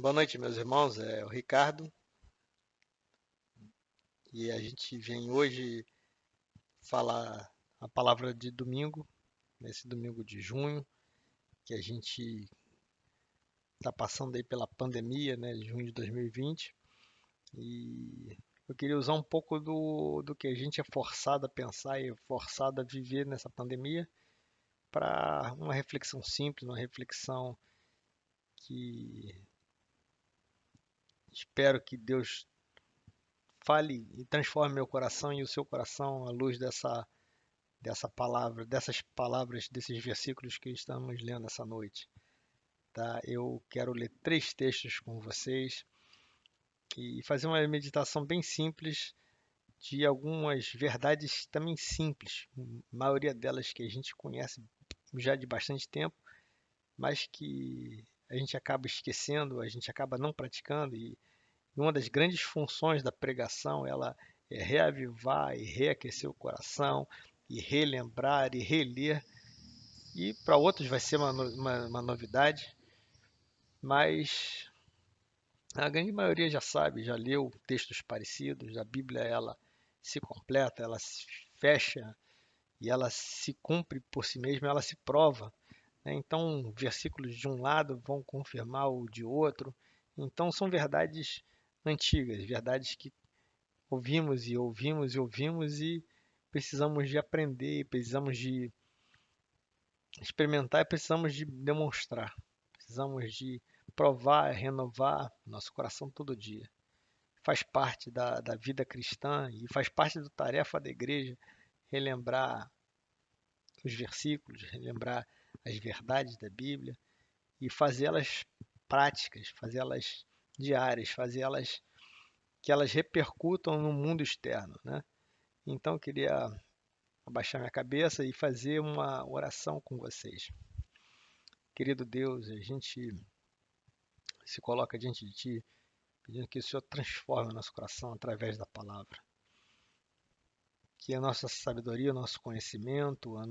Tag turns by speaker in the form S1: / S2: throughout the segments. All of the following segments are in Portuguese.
S1: Boa noite, meus irmãos. É o Ricardo e a gente vem hoje falar a palavra de domingo, nesse domingo de junho, que a gente está passando aí pela pandemia, né, de junho de 2020. E eu queria usar um pouco do que a gente é forçado a pensar e forçado a viver nessa pandemia para uma reflexão simples, uma reflexão que espero que Deus fale e transforme meu coração e o seu coração à luz dessa palavra, dessas palavras, desses versículos que estamos lendo essa noite, tá? Eu quero ler três textos com vocês e fazer uma meditação bem simples de algumas verdades também simples, a maioria delas que a gente conhece já de bastante tempo, mas que a gente acaba esquecendo, a gente acaba não praticando e uma das grandes funções da pregação, ela é reavivar e reaquecer o coração e relembrar e reler. E para outros vai ser uma novidade, mas a grande maioria já sabe, já leu textos parecidos. A Bíblia ela se completa, ela se fecha e ela se cumpre por si mesma, ela se prova, né? Então, versículos de um lado vão confirmar o de outro. Então, são verdades antigas, verdades que ouvimos e ouvimos e ouvimos e precisamos de aprender, precisamos de experimentar e precisamos de demonstrar. Precisamos de provar, renovar nosso coração todo dia. Faz parte da vida cristã e faz parte da tarefa da igreja relembrar os versículos, relembrar as verdades da Bíblia e fazê-las práticas, fazê-las diárias, fazê-las que elas repercutam no mundo externo, né? Então eu queria abaixar minha cabeça e fazer uma oração com vocês. Querido Deus, a gente se coloca diante de Ti, pedindo que o Senhor transforme o nosso coração através da palavra. Que a nossa sabedoria, o nosso conhecimento, as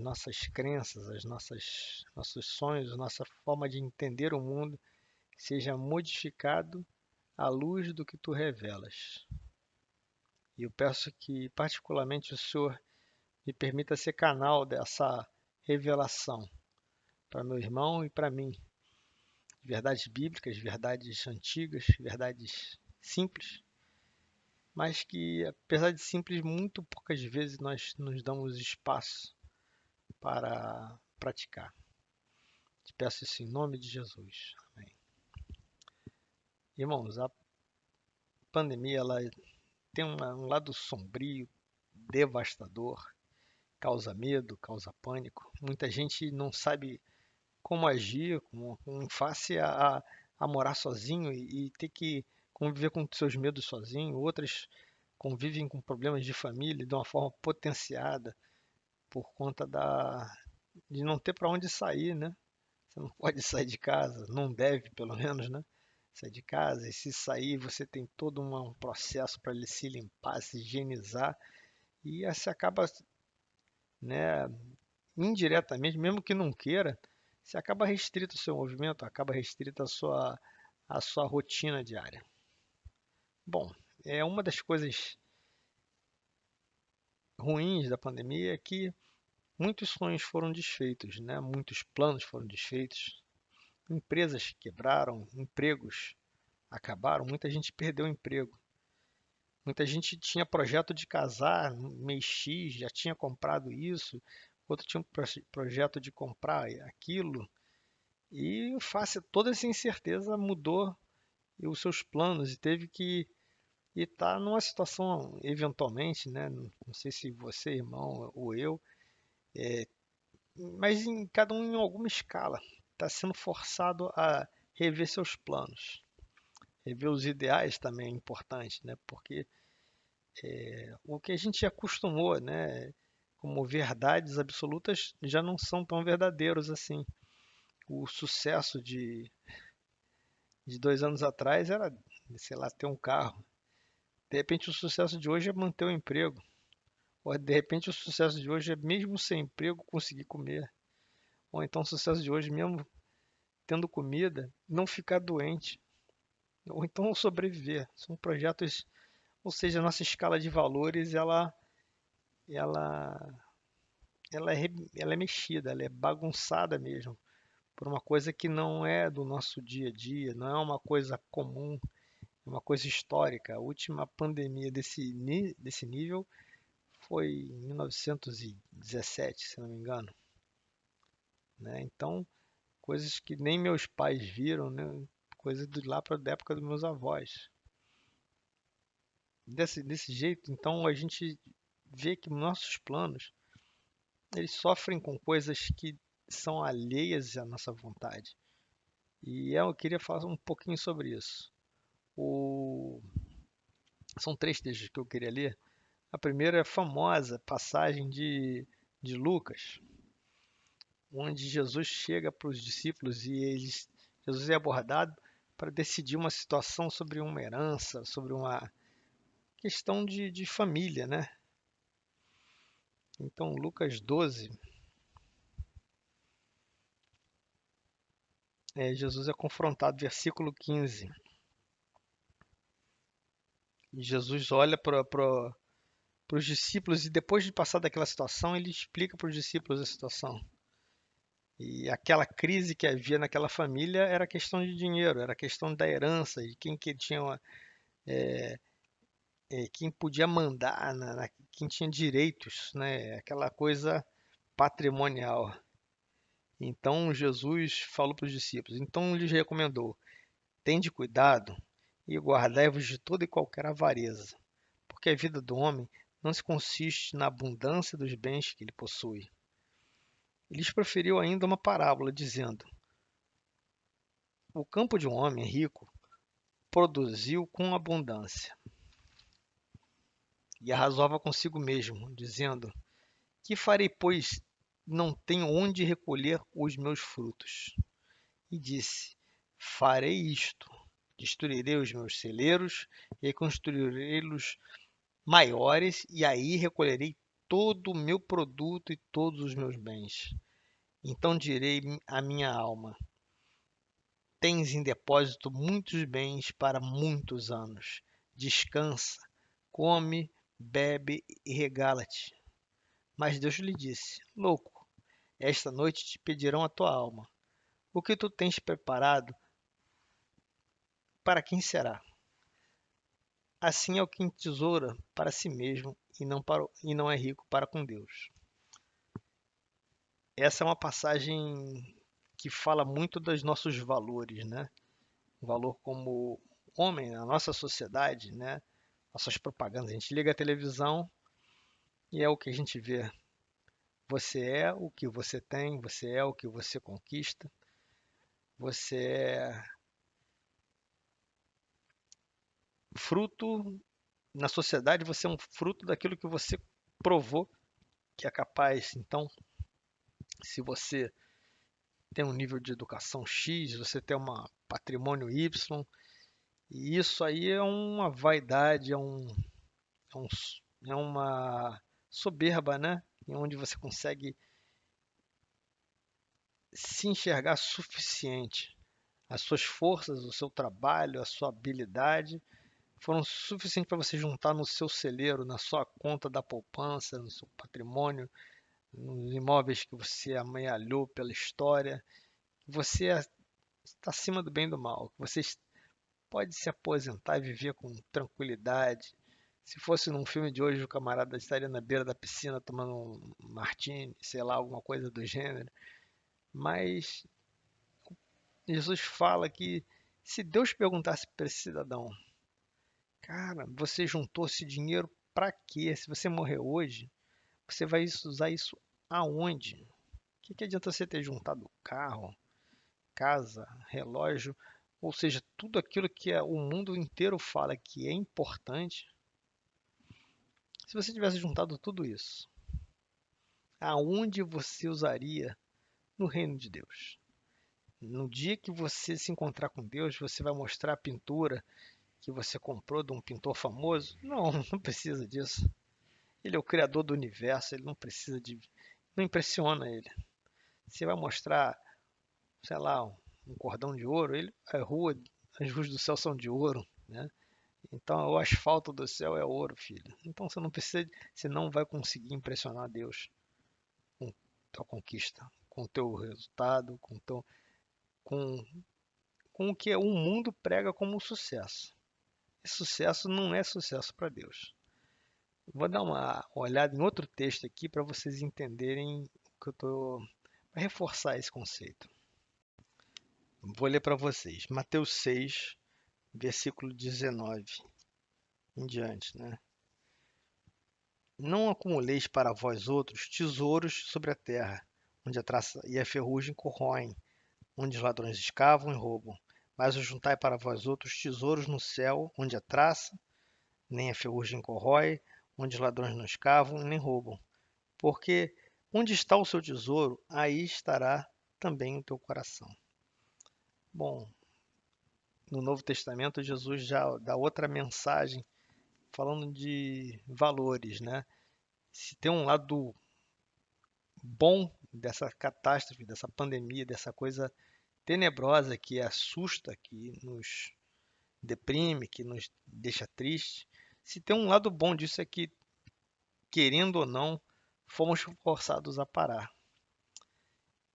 S1: nossas crenças, nossos sonhos, a nossa forma de entender o mundo seja modificado à luz do que Tu revelas. E eu peço que, particularmente, o Senhor me permita ser canal dessa revelação para meu irmão e para mim. Verdades bíblicas, verdades antigas, verdades simples, mas que, apesar de simples, muito poucas vezes nós nos damos espaço para praticar. Te peço isso em nome de Jesus. Amém. Irmãos, a pandemia ela tem um lado sombrio, devastador, causa medo, causa pânico. Muita gente não sabe como agir em face a morar sozinho e ter que conviver com seus medos sozinho. Outras convivem com problemas de família de uma forma potenciada por conta de não ter para onde sair, né? Você não pode sair de casa, não deve, pelo menos, né? Sair de casa e se sair, você tem todo um processo para ele se limpar, se higienizar e aí você acaba, né, indiretamente, mesmo que não queira, você acaba restrito o seu movimento, acaba restrito a sua rotina diária. Bom, é uma das coisas ruins da pandemia é que muitos sonhos foram desfeitos, né? Muitos planos foram desfeitos, empresas quebraram, empregos acabaram, muita gente perdeu o emprego. Muita gente tinha projeto de casar no mês X, já tinha comprado isso, outro tinha um projeto de comprar aquilo, e face a toda essa incerteza mudou os seus planos e teve que estar numa situação, eventualmente, né? Não sei se você, irmão, ou eu, mas em cada um em alguma escala, está sendo forçado a rever seus planos. Rever os ideais também é importante, né? Porque o que a gente acostumou, né, como verdades absolutas, já não são tão verdadeiros assim. O sucesso de 2 anos atrás era, sei lá, ter um carro. De repente, o sucesso de hoje é manter o emprego. Ou de repente, o sucesso de hoje é, mesmo sem emprego, conseguir comer. Ou então, o sucesso de hoje, mesmo tendo comida, não ficar doente, ou então sobreviver. São projetos, ou seja, a nossa escala de valores, ela, ela é mexida, ela é bagunçada mesmo, por uma coisa que não é do nosso dia a dia, não é uma coisa comum, é uma coisa histórica. A última pandemia desse nível foi em 1917, se não me engano, né? Então, coisas que nem meus pais viram, né? Coisa de lá para a época dos meus avós. Desse jeito, então a gente vê que nossos planos, eles sofrem com coisas que são alheias à nossa vontade. E eu queria falar um pouquinho sobre isso. O... São três textos que eu queria ler. A primeira é a famosa passagem de Lucas, onde Jesus chega para os discípulos Jesus é abordado para decidir uma situação sobre uma herança, sobre uma questão de família, né? Então, Lucas 12, Jesus é confrontado, versículo 15. E Jesus olha para os discípulos e depois de passar daquela situação, ele explica para os discípulos a situação. E aquela crise que havia naquela família era questão de dinheiro, era questão da herança, de quem que tinha quem podia mandar, quem tinha direitos, né? Aquela coisa patrimonial. Então Jesus falou para os discípulos, então lhes recomendou: tende cuidado e guardai-vos de toda e qualquer avareza, porque a vida do homem não se consiste na abundância dos bens que ele possui. E lhes proferiu ainda uma parábola, dizendo: o campo de um homem rico produziu com abundância. E arrazoava consigo mesmo, dizendo: que farei, pois não tenho onde recolher os meus frutos? E disse: farei isto: destruirei os meus celeiros e construirei-los maiores, e aí recolherei todo o meu produto e todos os meus bens. Então direi à minha alma: tens em depósito muitos bens para muitos anos. Descansa, come, bebe e regala-te. Mas Deus lhe disse: louco, esta noite te pedirão a tua alma. O que tu tens preparado, para quem será? Assim é o que tesoura para si mesmo e não é rico para com Deus. Essa é uma passagem que fala muito dos nossos valores, né? O valor como homem na nossa sociedade, né? Nossas propagandas. A gente liga a televisão e é o que a gente vê. Você é o que você tem, você é o que você conquista, você é fruto, na sociedade você é um fruto daquilo que você provou que é capaz. Então, se você tem um nível de educação X, você tem um patrimônio Y, e isso aí é uma vaidade, é um- é uma soberba, né? Em onde você consegue se enxergar suficiente. As suas forças, o seu trabalho, a sua habilidade foram suficientes para você juntar no seu celeiro, na sua conta da poupança, no seu patrimônio, nos imóveis que você amealhou pela história. Você está acima do bem e do mal. Você pode se aposentar e viver com tranquilidade. Se fosse num filme de hoje, o camarada estaria na beira da piscina tomando um martini, sei lá, alguma coisa do gênero. Mas Jesus fala que se Deus perguntasse para esse cidadão: cara, você juntou esse dinheiro para quê? Se você morrer hoje, você vai usar isso aonde? O que adianta você ter juntado carro, casa, relógio, ou seja, tudo aquilo que o mundo inteiro fala que é importante? Se você tivesse juntado tudo isso, aonde você usaria no reino de Deus? No dia que você se encontrar com Deus, você vai mostrar a pintura que você comprou de um pintor famoso? Não, não precisa disso. Ele é o criador do universo, ele não precisa de. Não impressiona ele. Você vai mostrar, sei lá, um cordão de ouro, as ruas do céu são de ouro, né? Então o asfalto do céu é ouro, filho. Então você não vai conseguir impressionar Deus com tua conquista, com teu resultado, com, com o que o mundo prega como sucesso. E sucesso não é sucesso para Deus. Vou dar uma olhada em outro texto aqui para vocês entenderem o que eu estou para reforçar esse conceito. Vou ler para vocês. Mateus 6, versículo 19 em diante, né? Não acumuleis para vós outros tesouros sobre a terra, onde a traça e a ferrugem corroem, onde os ladrões escavam e roubam. Mas o juntai para vós outros tesouros no céu, onde a traça nem a ferrugem corrói, onde os ladrões não escavam nem roubam. Porque onde está o seu tesouro, aí estará também o teu coração. Bom, no Novo Testamento, Jesus já dá outra mensagem falando de valores, né? Se tem um lado bom dessa catástrofe, dessa pandemia, dessa coisa tenebrosa que assusta, que nos deprime, que nos deixa triste, se tem um lado bom disso é que, querendo ou não, fomos forçados a parar.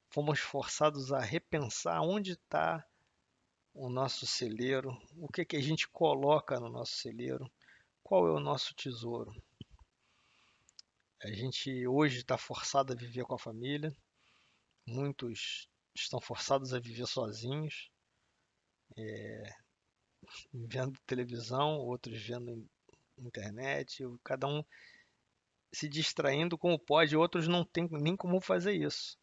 S1: Fomos forçados a repensar onde está o nosso celeiro, o que que a gente coloca no nosso celeiro, qual é o nosso tesouro. A gente hoje está forçado a viver com a família, muitos estão forçados a viver sozinhos, vendo televisão, outros vendo internet, cada um se distraindo como pode, outros não têm nem como fazer isso.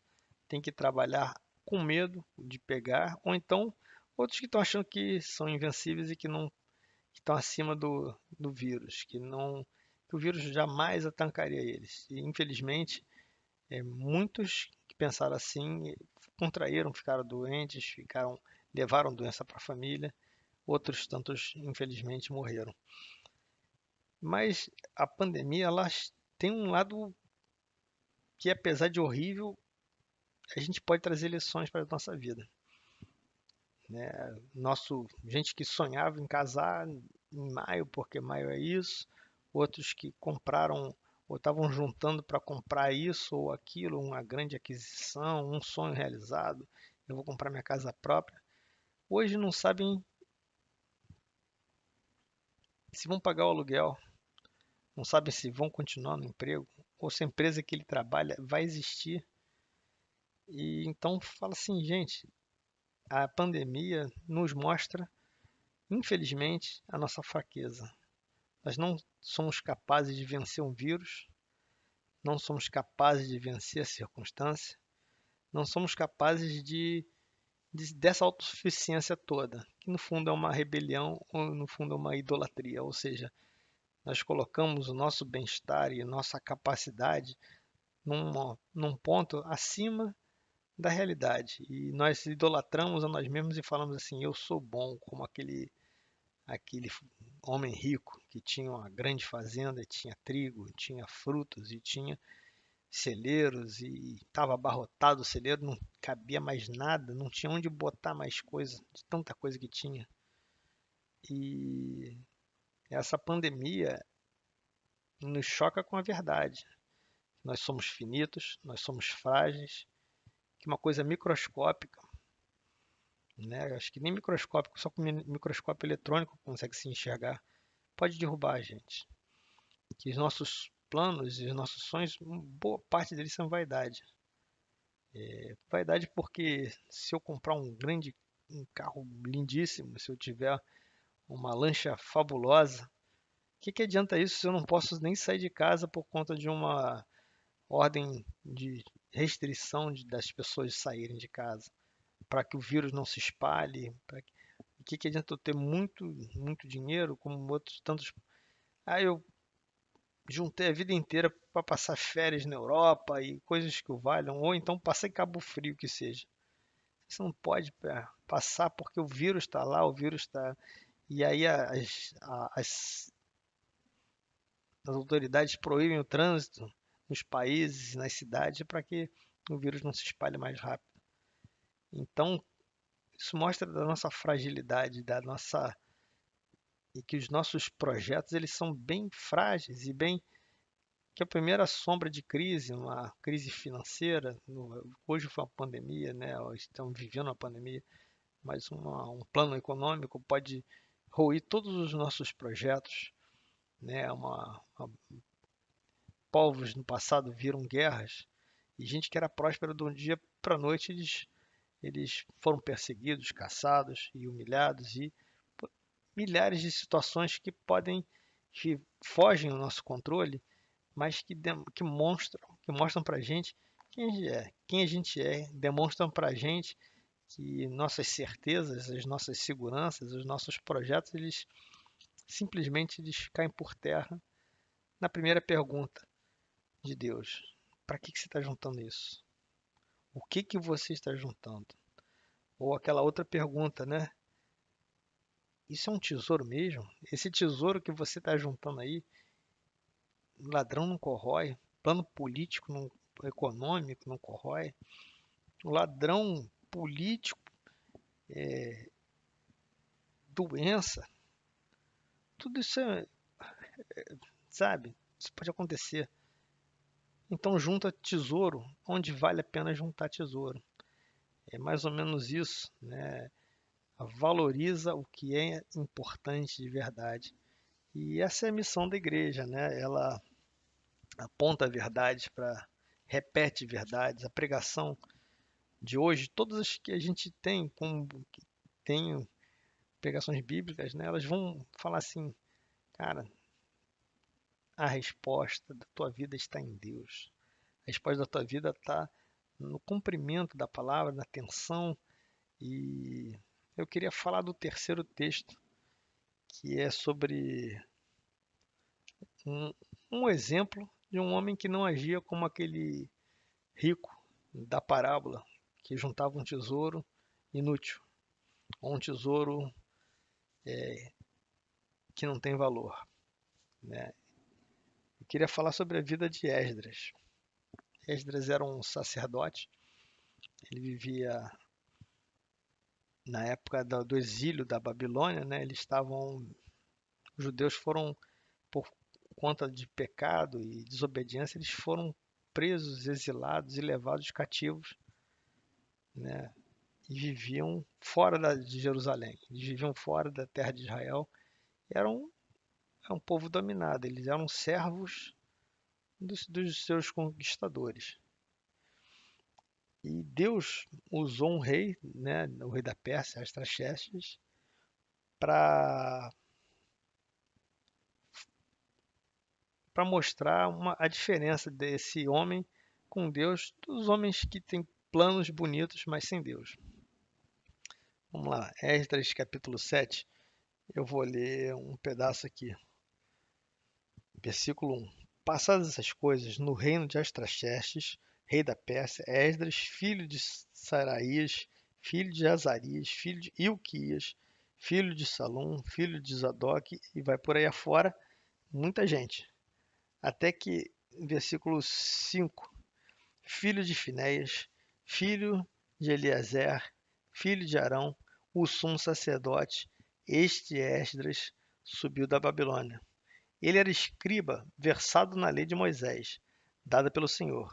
S1: Tem que trabalhar com medo de pegar, ou então outros que estão achando que são invencíveis e que não que estão acima do vírus, que o vírus jamais atacaria eles. E infelizmente, muitos que pensaram assim contraíram, ficaram doentes, levaram doença para a família, outros tantos infelizmente morreram. Mas a pandemia ela tem um lado que, apesar de horrível, a gente pode trazer lições para a nossa vida, né? Gente que sonhava em casar em maio, porque maio é isso, outros que compraram ou estavam juntando para comprar isso ou aquilo, uma grande aquisição, um sonho realizado, eu vou comprar minha casa própria. Hoje não sabem se vão pagar o aluguel, não sabem se vão continuar no emprego, ou se a empresa que ele trabalha vai existir. E então fala assim, gente, a pandemia nos mostra, infelizmente, a nossa fraqueza. Nós não somos capazes de vencer um vírus, não somos capazes de vencer a circunstância, não somos capazes dessa autossuficiência toda, que no fundo é uma rebelião ou no fundo é uma idolatria, ou seja, nós colocamos o nosso bem-estar e nossa capacidade num ponto acima da realidade. E nós idolatramos a nós mesmos e falamos assim: eu sou bom, como aquele homem rico que tinha uma grande fazenda, tinha trigo, tinha frutos e tinha celeiros e estava abarrotado o celeiro, não cabia mais nada, não tinha onde botar mais coisa, de tanta coisa que tinha. E essa pandemia nos choca com a verdade. Nós somos finitos, nós somos frágeis, que uma coisa microscópica, né? Acho que nem microscópico, só com microscópio eletrônico consegue se enxergar, pode derrubar a gente. Que os nossos planos e os nossos sonhos, boa parte deles são vaidade. Vaidade porque se eu comprar um carro lindíssimo, se eu tiver uma lancha fabulosa, o que adianta isso se eu não posso nem sair de casa por conta de uma ordem de restrição das pessoas saírem de casa, para que o vírus não se espalhe? O que adianta eu ter muito, muito dinheiro, como outros tantos. Eu juntei a vida inteira para passar férias na Europa e coisas que o valham, ou então passar em Cabo Frio, que seja. Você não pode passar porque o vírus está lá, o vírus está. E aí as autoridades proíbem o trânsito nos países, nas cidades, para que o vírus não se espalhe mais rápido. Então, Isso mostra da nossa fragilidade, e que os nossos projetos eles são bem frágeis e bem que a primeira sombra de crise, uma crise financeira, hoje foi uma pandemia, né? Estamos vivendo uma pandemia, mas um plano econômico pode ruir todos os nossos projetos, né? Povos no passado viram guerras e gente que era próspera de um dia para a noite eles foram perseguidos, caçados e humilhados e milhares de situações que fogem ao nosso controle, mas que mostram para a gente quem a gente é, demonstram para a gente que nossas certezas, as nossas seguranças, os nossos projetos, eles simplesmente eles caem por terra na primeira pergunta de Deus. Para que você está juntando isso? O que você está juntando? Ou aquela outra pergunta, né? Isso é um tesouro mesmo? Esse tesouro que você está juntando aí, o ladrão não corrói, plano político, não, econômico não corrói, o ladrão político, doença, tudo isso sabe, isso pode acontecer. Então junta tesouro onde vale a pena juntar tesouro. É mais ou menos isso, né? Valoriza o que é importante de verdade. E essa é a missão da igreja, né? Ela aponta verdades para repete verdades. A pregação de hoje, todas as que a gente tem, tem pregações bíblicas, né? Elas vão falar assim, cara, a resposta da tua vida está em Deus. A resposta da tua vida está no cumprimento da palavra, na atenção. E eu queria falar do terceiro texto, que é sobre um, um exemplo de um homem que não agia como aquele rico da parábola, que juntava um tesouro inútil, ou um tesouro que não tem valor, né? Eu queria falar sobre a vida de Esdras. Esdras era um sacerdote, ele vivia na época do exílio da Babilônia, né? Os judeus foram, por conta de pecado e desobediência, eles foram presos, exilados e levados cativos, né? E viviam de Jerusalém, eles viviam fora da terra de Israel. Eram É um povo dominado, eles eram servos dos seus conquistadores. E Deus usou um rei, né, o rei da Pérsia, Artaxerxes, para mostrar a diferença desse homem com Deus, dos homens que têm planos bonitos, mas sem Deus. Vamos lá, Esdras capítulo 7, eu vou ler um pedaço aqui. Versículo 1. Passadas essas coisas, no reino de Artaxerxes, rei da Pérsia, Esdras, filho de Saraías, filho de Azarias, filho de Ilquias, filho de Salum, filho de Zadok, e vai por aí afora, muita gente. Até que, versículo 5, filho de Finéias, filho de Eliezer, filho de Arão, o sumo sacerdote, este Esdras subiu da Babilônia. Ele era escriba, versado na lei de Moisés, dada pelo Senhor,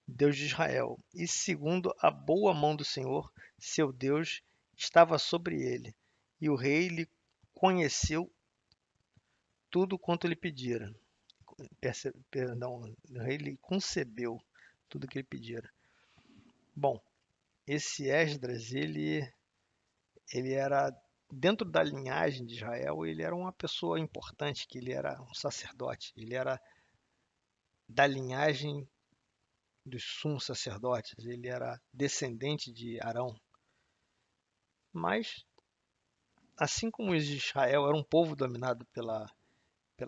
S1: Deus de Israel, e segundo a boa mão do Senhor, seu Deus, estava sobre ele, e o rei lhe conheceu tudo quanto lhe pedira. Perdão, o rei lhe concebeu tudo que ele pedira. Bom, esse Esdras, ele era dentro da linhagem de Israel, ele era uma pessoa importante, que ele era um sacerdote, ele era da linhagem dos sumos sacerdotes, ele era descendente de Arão. Mas, assim como os de Israel era um povo dominado pela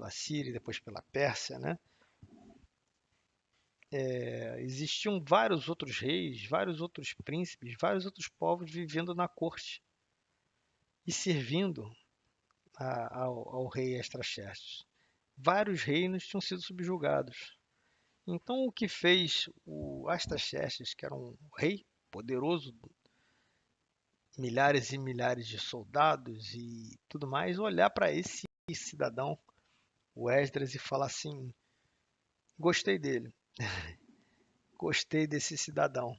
S1: Síria e depois pela Pérsia, né? Existiam vários outros reis, vários outros príncipes, vários outros povos vivendo na corte e servindo ao rei Astraxerxes. Vários reinos tinham sido subjugados. Então, o que fez o Astraxerxes, que era um rei poderoso milhares e milhares de soldados e tudo mais, olhar para esse cidadão, o Esdras, e falar assim: gostei dele, gostei desse cidadão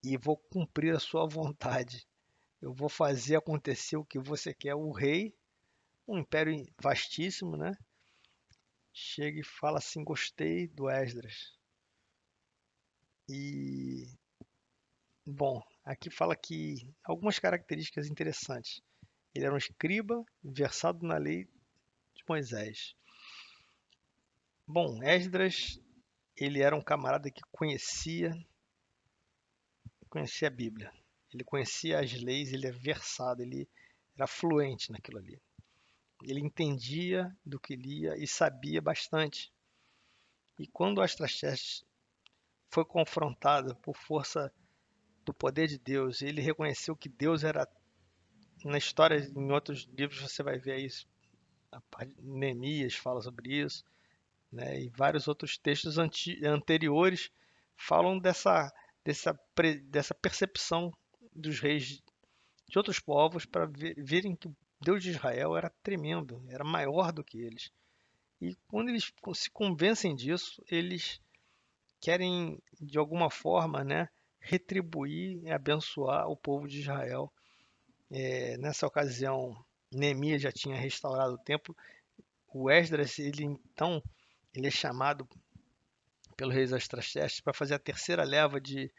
S1: e vou cumprir a sua vontade. Eu vou fazer acontecer o que você quer. O rei, um império vastíssimo, né? Chega e fala assim: gostei do Esdras. E, bom, aqui fala que algumas características interessantes. Ele era um escriba versado na lei de Moisés. Bom, Esdras, ele era um camarada que conhecia a Bíblia. Ele conhecia as leis, ele é versado, ele era fluente naquilo ali. Ele entendia do que lia e sabia bastante. E quando Astraxerxes foi confrontado por força do poder de Deus, ele reconheceu que Deus era, na história, em outros livros você vai ver isso, Neemias fala sobre isso, né? E vários outros textos anteriores falam dessa percepção dos reis de outros povos para verem que o Deus de Israel era tremendo, era maior do que eles. E quando eles se convencem disso, eles querem, de alguma forma, né, retribuir e abençoar o povo de Israel. Nessa ocasião, Neemias já tinha restaurado o templo. O Esdras, ele é chamado pelo rei Astraxerxes para fazer a terceira leva de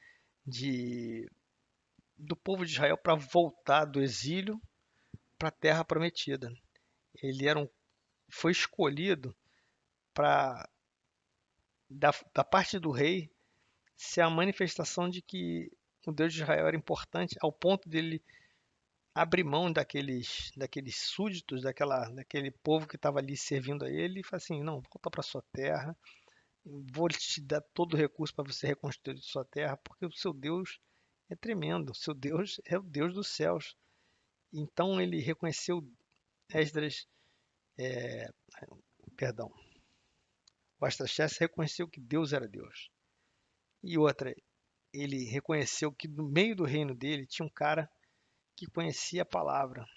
S1: do povo de Israel para voltar do exílio para a terra prometida. Ele foi escolhido para, da parte do rei, ser a manifestação de que o Deus de Israel era importante, ao ponto dele abrir mão daqueles súditos, daquele povo que estava ali servindo a ele, e falar assim: não, volta para sua terra, vou te dar todo o recurso para você reconstruir sua terra, porque o seu Deus é tremendo, o seu Deus é o Deus dos céus. Então ele reconheceu, Esdras, perdão, o Astraxerxes reconheceu que Deus era Deus. E outra, ele reconheceu que no meio do reino dele tinha um cara que conhecia a palavra,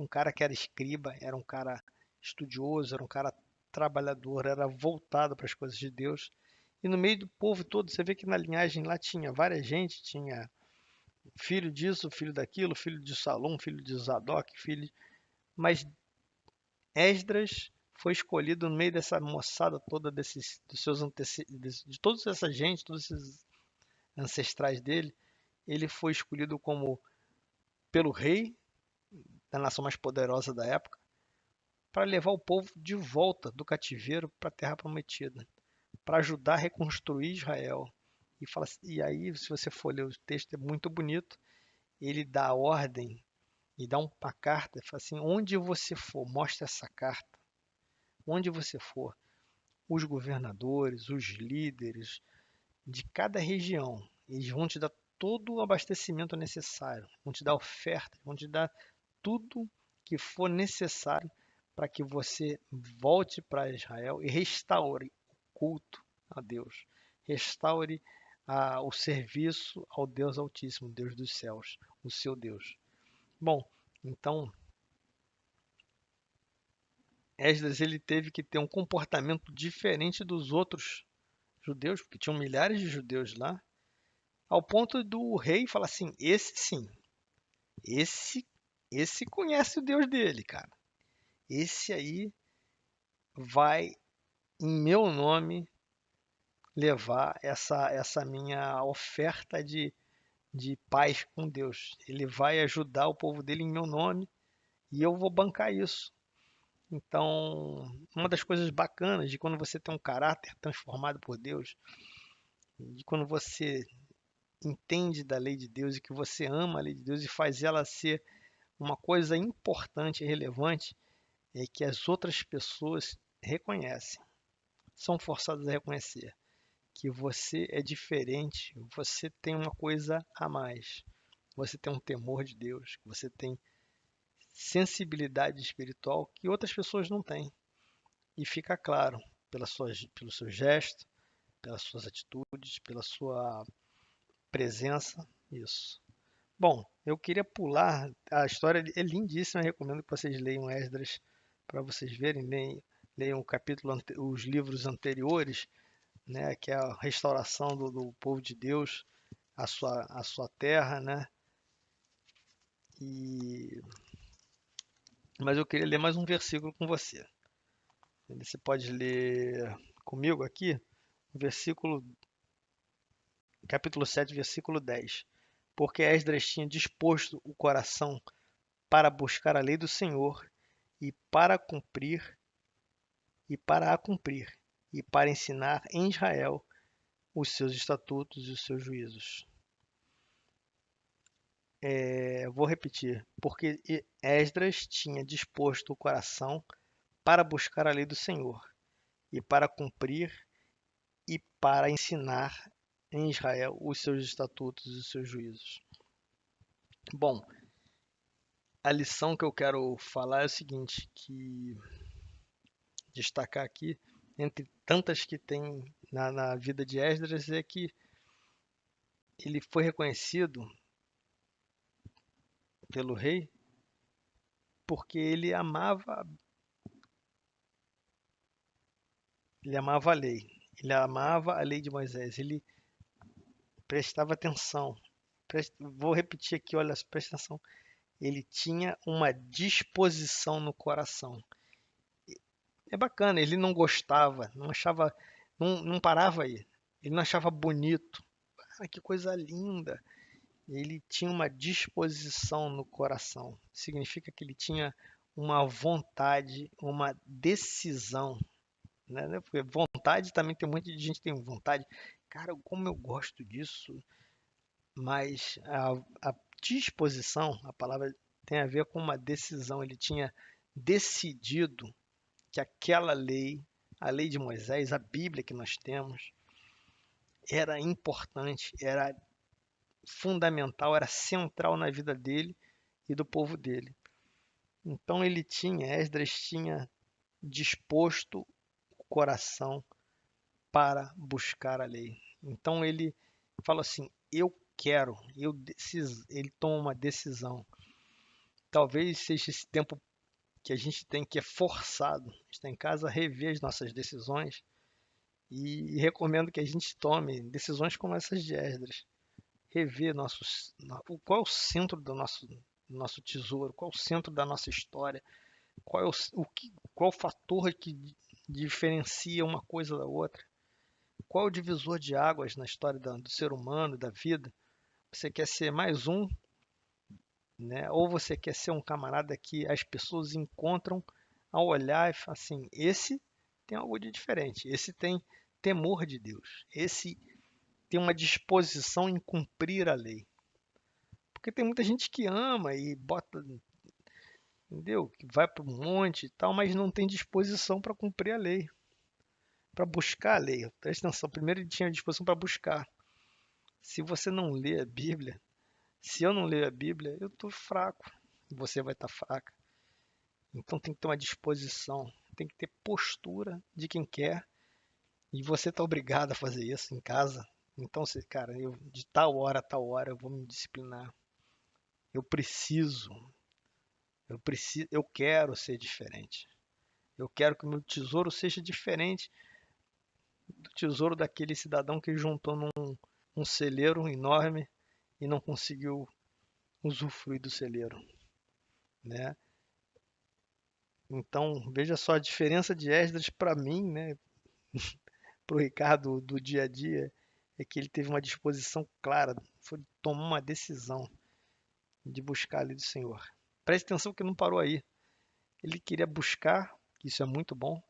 S1: um cara que era escriba, era um cara estudioso, era um cara trabalhador, era voltado para as coisas de Deus. E no meio do povo todo, você vê que na linhagem lá tinha várias gente, tinha filho disso, filho daquilo, filho de Salom, filho de Zadok, filho. Mas Esdras foi escolhido no meio dessa moçada toda dos seus de toda essa gente, todos esses ancestrais dele. Ele foi escolhido como pelo rei da nação mais poderosa da época para levar o povo de volta do cativeiro para a terra prometida, para ajudar a reconstruir Israel. E aí, se você for ler o texto, é muito bonito. Ele dá a ordem e dá uma carta, fala assim: onde você for, mostra essa carta. Onde você for, os governadores, os líderes de cada região, eles vão te dar todo o abastecimento necessário, vão te dar oferta, vão te dar tudo que for necessário para que você volte para Israel e restaure o culto a Deus, restaure o serviço ao Deus Altíssimo, Deus dos céus, o seu Deus. Bom, então Esdras, ele teve que ter um comportamento diferente dos outros judeus, porque tinham milhares de judeus lá, ao ponto do rei falar assim: esse sim, esse, esse conhece o Deus dele, cara. Esse aí vai, em meu nome, levar essa minha oferta de paz com Deus. Ele vai ajudar o povo dele em meu nome e eu vou bancar isso. Então, uma das coisas bacanas de quando você tem um caráter transformado por Deus, de quando você entende da lei de Deus e que você ama a lei de Deus e faz ela ser uma coisa importante e relevante, é que as outras pessoas reconhecem, são forçadas a reconhecer que você é diferente, você tem uma coisa a mais, você tem um temor de Deus, você tem sensibilidade espiritual que outras pessoas não têm. E fica claro pelo seu gesto, pelas suas atitudes, pela sua presença, isso. Bom, eu queria pular, a história é lindíssima, eu recomendo que vocês leiam Esdras para vocês verem, leiam o capítulo, os livros anteriores, né, que é a restauração do povo de Deus, a sua terra, né? E, mas eu queria ler mais um versículo com você. Você pode ler comigo aqui, versículo, capítulo 7, versículo 10. Porque Esdras tinha disposto o coração para buscar a lei do Senhor e para cumprir e para a cumprir e para ensinar em Israel os seus estatutos e os seus juízos. Vou repetir, porque Esdras tinha disposto o coração para buscar a lei do Senhor e para cumprir e para ensinar em Israel os seus estatutos e os seus juízos. Bom, a lição que eu quero falar é o seguinte, que destacar aqui, entre tantas que tem na vida de Esdras, é que ele foi reconhecido pelo rei porque ele amava a lei, ele amava a lei de Moisés, ele prestava atenção. Vou repetir aqui, olha, presta atenção. Ele tinha uma disposição no coração. É bacana, ele não gostava, não achava, não parava aí. Ele não achava bonito. Ah, que coisa linda. Ele tinha uma disposição no coração. Significa que ele tinha uma vontade, uma decisão, né? Porque vontade também tem muita gente que tem vontade. Cara, como eu gosto disso, mas a disposição, a palavra tem a ver com uma decisão. Ele tinha decidido que aquela lei, a lei de Moisés, a Bíblia que nós temos, era importante, era fundamental, era central na vida dele e do povo dele. Então Esdras tinha disposto o coração para buscar a lei. Então ele fala assim: eu quero, ele toma uma decisão. Talvez seja esse tempo que a gente tem que é forçado, está em casa, rever as nossas decisões e recomendo que a gente tome decisões como essas de Esdras. Rever qual é o centro do nosso tesouro, qual é o centro da nossa história, qual é o fator que diferencia uma coisa da outra, qual é o divisor de águas na história do ser humano, da vida. Você quer ser mais um, né? Ou você quer ser um camarada que as pessoas encontram ao olhar e falam assim, esse tem algo de diferente, esse tem temor de Deus, esse tem uma disposição em cumprir a lei. Porque tem muita gente que ama e bota, entendeu? Que vai para um monte e tal, mas não tem disposição para cumprir a lei, para buscar a lei. Presta atenção, primeiro ele tinha disposição para buscar. Se você não lê a Bíblia, se eu não ler a Bíblia, eu estou fraco, você vai estar fraca. Então tem que ter uma disposição, tem que ter postura de quem quer, e você está obrigado a fazer isso em casa. Então, cara, de tal hora a tal hora eu vou me disciplinar. Eu preciso, eu quero ser diferente. Eu quero que o meu tesouro seja diferente do tesouro daquele cidadão que juntou num celeiro enorme e não conseguiu usufruir do celeiro, né? Então, veja só a diferença de Esdras para mim, né? Para o Ricardo do dia a dia, é que ele teve uma disposição clara, foi tomar uma decisão de buscar ali do Senhor. Preste atenção que não parou aí. Ele queria buscar, isso é muito bom,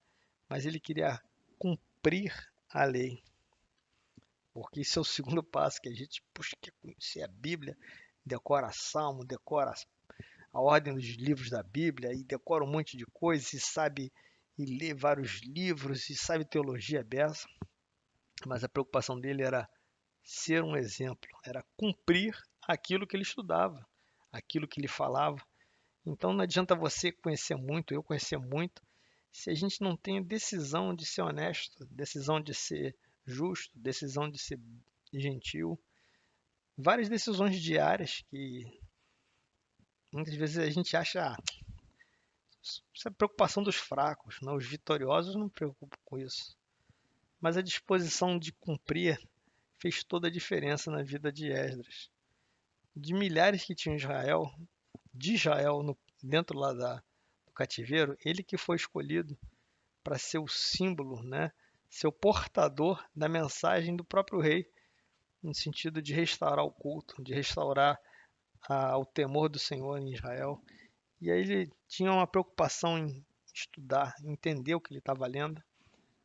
S1: mas ele queria cumprir a lei. Porque isso é o segundo passo que a gente busca conhecer a Bíblia, decora Salmo, decora a ordem dos livros da Bíblia e decora um monte de coisas e sabe e lê vários livros e sabe teologia beça, mas a preocupação dele era ser um exemplo, era cumprir aquilo que ele estudava, aquilo que ele falava. Então não adianta você conhecer muito, eu conhecer muito, se a gente não tem a decisão de ser honesto, decisão de ser justo, decisão de ser gentil, várias decisões diárias que muitas vezes a gente acha, isso é preocupação dos fracos, não? Os vitoriosos não se preocupam com isso. Mas a disposição de cumprir fez toda a diferença na vida de Esdras. De milhares que tinham em Israel, de Israel dentro lá do cativeiro, ele que foi escolhido para ser o símbolo, né? Ser o portador da mensagem do próprio rei, no sentido de restaurar o culto, de restaurar o temor do Senhor em Israel. E aí ele tinha uma preocupação em estudar, entender o que ele estava lendo,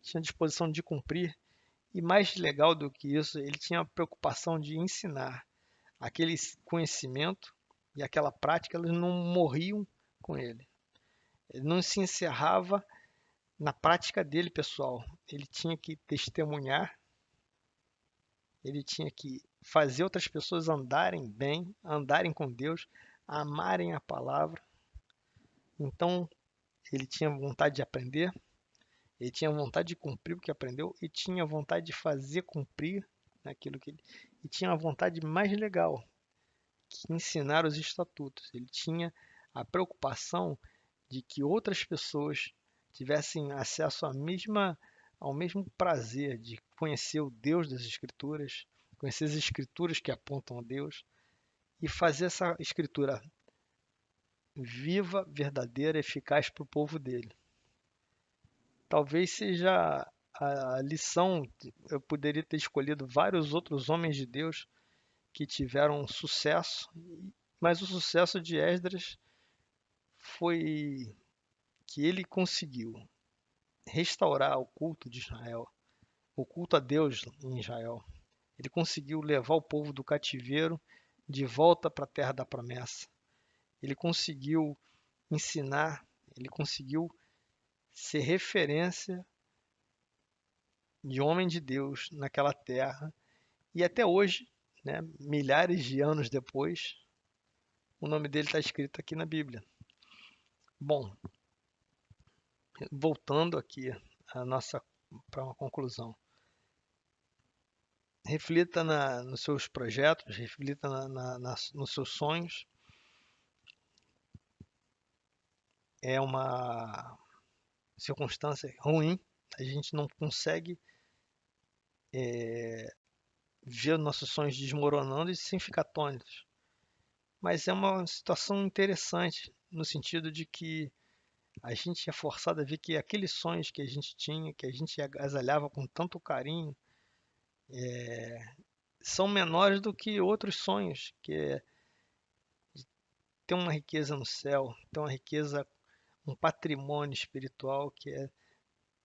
S1: tinha disposição de cumprir, e mais legal do que isso, ele tinha a preocupação de ensinar. Aquele conhecimento e aquela prática, eles não morriam com ele. Ele não se encerrava na prática dele, pessoal. Ele tinha que testemunhar, ele tinha que fazer outras pessoas andarem bem, andarem com Deus, amarem a palavra. Então, ele tinha vontade de aprender, ele tinha vontade de cumprir o que aprendeu e tinha vontade de fazer cumprir aquilo que ele. E tinha a vontade mais legal, que ensinar os estatutos. Ele tinha a preocupação de que outras pessoas tivessem acesso ao mesmo prazer de conhecer o Deus das Escrituras, conhecer as Escrituras que apontam a Deus e fazer essa Escritura viva, verdadeira, eficaz para o povo dele. Talvez seja a lição. Eu poderia ter escolhido vários outros homens de Deus que tiveram sucesso, mas o sucesso de Esdras foi que ele conseguiu restaurar o culto de Israel, o culto a Deus em Israel. Ele conseguiu levar o povo do cativeiro de volta para a terra da promessa. Ele conseguiu ensinar, ele conseguiu ser referência de homem de Deus naquela terra. E até hoje, né, milhares de anos depois, o nome dele está escrito aqui na Bíblia. Bom, voltando aqui para uma conclusão. Reflita nos seus projetos, reflita nos seus sonhos. É uma circunstância ruim, a gente não consegue ver nossos sonhos desmoronando e sem ficar atônitos. Mas é uma situação interessante, no sentido de que a gente é forçado a ver que aqueles sonhos que a gente tinha, que a gente agasalhava com tanto carinho, são menores do que outros sonhos, que é ter uma riqueza no céu, ter uma riqueza, um patrimônio espiritual, que é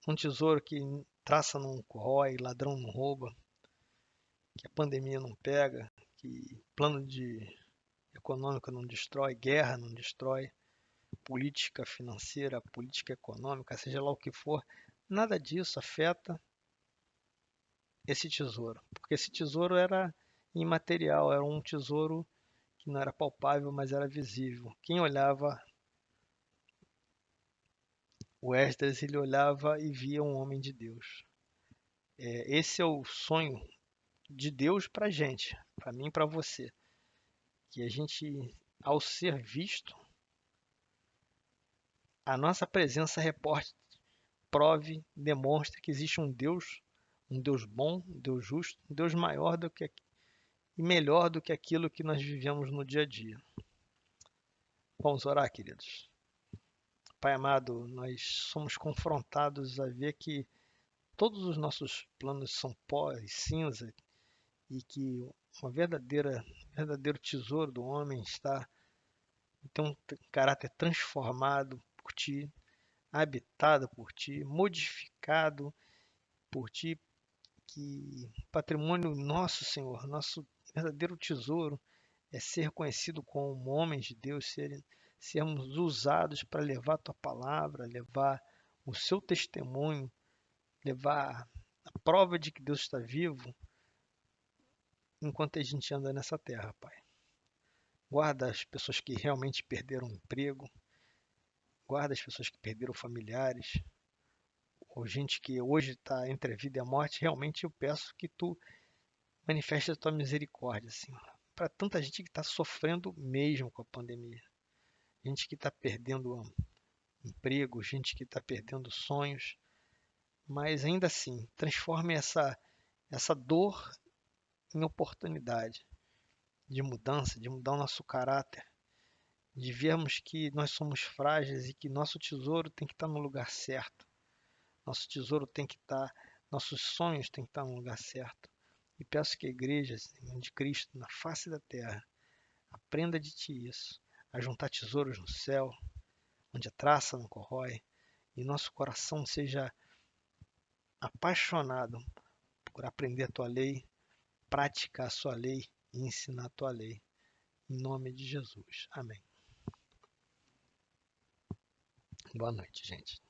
S1: um tesouro que traça não corrói, ladrão não rouba, que a pandemia não pega, que plano econômico não destrói, guerra não destrói, política financeira, política econômica, seja lá o que for, nada disso afeta esse tesouro, porque esse tesouro era imaterial, era um tesouro que não era palpável, mas era visível. Quem olhava o Esdras, ele olhava e via um homem de Deus. Esse é o sonho de Deus para a gente, para mim e para você, que a gente, ao ser visto, a nossa presença reporte, prove, demonstre que existe um Deus bom, um Deus justo, um Deus maior do que e melhor do que aquilo que nós vivemos no dia a dia. Vamos orar, queridos. Pai amado, nós somos confrontados a ver que todos os nossos planos são pó e cinza e que uma verdadeiro tesouro do homem tem um caráter transformado por Ti, habitado por Ti, modificado por Ti, que patrimônio nosso, Senhor, nosso verdadeiro tesouro é ser conhecido como homens de Deus, sermos usados para levar a Tua palavra, levar o Seu testemunho, levar a prova de que Deus está vivo enquanto a gente anda nessa terra, Pai. Guarda as pessoas que realmente perderam o emprego, guarda as pessoas que perderam familiares, ou gente que hoje está entre a vida e a morte. Realmente eu peço que Tu manifeste a Tua misericórdia, Senhor. para tanta gente que está sofrendo mesmo com a pandemia. Gente que está perdendo emprego, gente que está perdendo sonhos, mas ainda assim, transforme essa dor em oportunidade de mudança, de mudar o nosso caráter, de vermos que nós somos frágeis e que nosso tesouro tem que estar no lugar certo. Nosso tesouro tem que estar, nossos sonhos têm que estar no lugar certo. E peço que a igreja de Cristo, na face da terra, aprenda de ti isso, a juntar tesouros no céu, onde a traça não corrói, e nosso coração seja apaixonado por aprender a tua lei, praticar a sua lei e ensinar a tua lei. Em nome de Jesus. Amém. Boa noite, gente.